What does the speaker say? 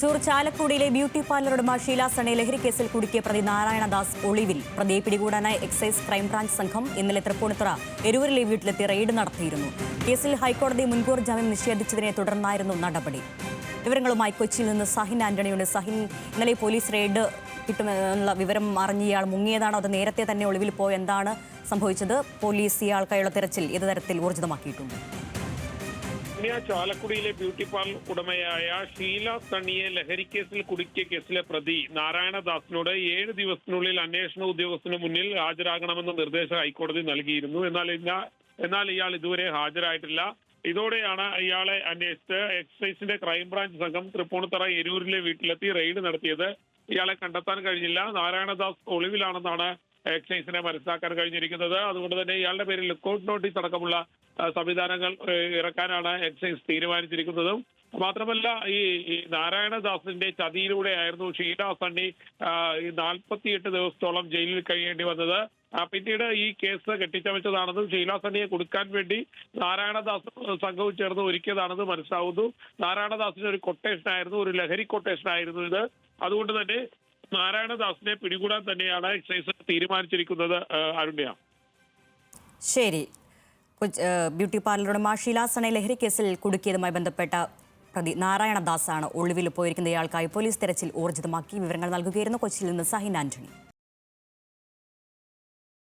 തൃശൂർ ചാലക്കുടിയിലെ beauty parlour ഉടമ ഷീല സണെ ലഹരി കേസിൽ കുടുക്കിയ പ്രതി നാരായണദാസ് ഒളിവിൽ. പ്രതിയെ പിടികൂടാനായി എക്സൈസ് ക്രൈംബ്രാഞ്ച് സംഘം ഇന്നലെ തൃപ്പൂണിത്തുറ എരൂരിലെ വീട്ടിലെത്തി റെയ്ഡ് നടത്തിയിരുന്നു. കേസിൽ ഹൈക്കോടതി മുൻകൂർ ജാമ്യം നിഷേധിച്ചതിനെ തുടർന്നായിരുന്നു നടപടി. വിവരങ്ങളുമായി കൊച്ചിയിൽ നിന്ന് സഹിൻ ആന്റണിയുടെ. സഹിൻ, ഇന്നലെ പോലീസ് റെയ്ഡ് കിട്ടുമെന്നുള്ള വിവരം അറിഞ്ഞ് ഇയാൾ മുങ്ങിയതാണോ അത് നേരത്തെ തന്നെ ഒളിവിൽ പോയ എന്താണ് സംഭവിച്ചത്? പോലീസ് ഇയാൾക്കായുള്ള തെരച്ചിൽ ഏത് തരത്തിൽ ഊർജിതമാക്കിയിട്ടുണ്ട്? ചാലക്കുടിയിലെ ബ്യൂട്ടി പാർലർ ഉടമയായ ഷീല സണ്ണിയെ ലഹരിക്കേസിൽ കുടുക്കിയ കേസിലെ പ്രതി നാരായണദാസിനോട് 7 ദിവസത്തിനുള്ളിൽ അന്വേഷണ ഉദ്യോഗസ്ഥന് മുന്നിൽ ഹാജരാകണമെന്ന നിർദ്ദേശം ഹൈക്കോടതി നൽകിയിരുന്നു. എന്നാൽ ഇയാൾ ഇതുവരെ ഹാജരായിട്ടില്ല. ഇതോടെയാണ് ഇയാളെ അന്വേഷിച്ച് എക്സൈസിന്റെ ക്രൈംബ്രാഞ്ച് സംഘം തൃപ്പൂണിത്തുറ എരൂരിലെ വീട്ടിലെത്തി റെയ്ഡ് നടത്തിയത്. ഇയാളെ കണ്ടെത്താൻ കഴിഞ്ഞില്ല. നാരായണദാസ് ഒളിവിലാണെന്നാണ് എക്സൈസിനെ മനസ്സിലാക്കാൻ കഴിഞ്ഞിരിക്കുന്നത്. അതുകൊണ്ട് തന്നെ ഇയാളുടെ പേരിൽ ലുക്കൌട്ട് നോട്ടീസ് അടക്കമുള്ള സംവിധാനങ്ങൾ ഇറക്കാനാണ് എക്സൈസ് തീരുമാനിച്ചിരിക്കുന്നതും. മാത്രമല്ല, ഈ നാരായണദാസിന്റെ ചതിയിലൂടെയായിരുന്നു ഷീല സണ്ണി 48 ദിവസത്തോളം ജയിലിൽ കഴിയേണ്ടി വന്നത്. പിന്നീട് ഈ കേസ് കെട്ടിച്ചമച്ചതാണെന്നും ഷീല സണ്ണിയെ കൊടുക്കാൻ വേണ്ടി നാരായണദാസ് സംഘവും ചേർന്ന് ഒരുക്കിയതാണെന്ന് മനസ്സിലാവുന്നു. നാരായണദാസിന് ഒരു കൊട്ടേഷനായിരുന്നു, ഒരു ലഹരി കൊട്ടേഷനായിരുന്നു ഇത്. അതുകൊണ്ട് തന്നെ നാരായണദാസിനെ പിടികൂടാൻ തന്നെയാണ് എക്സൈസ് തീരുമാനിച്ചിരിക്കുന്നത്. അരുണ്യ, ശരി. ബ്യൂട്ടി പാർലർ ഉടമ ഷീല സണെ ലഹരി കേസിൽ കുടുക്കിയതുമായി ബന്ധപ്പെട്ട പ്രതി നാരായണദാസാണ് ഒളിവിൽ പോയിരിക്കുന്ന. ഇയാൾക്കായി പോലീസ് തെരച്ചിൽ ഊർജിതമാക്കി. വിവരങ്ങൾ നൽകുകയായിരുന്നു കൊച്ചിയിൽ നിന്ന് സഹിൻ ആന്റണി.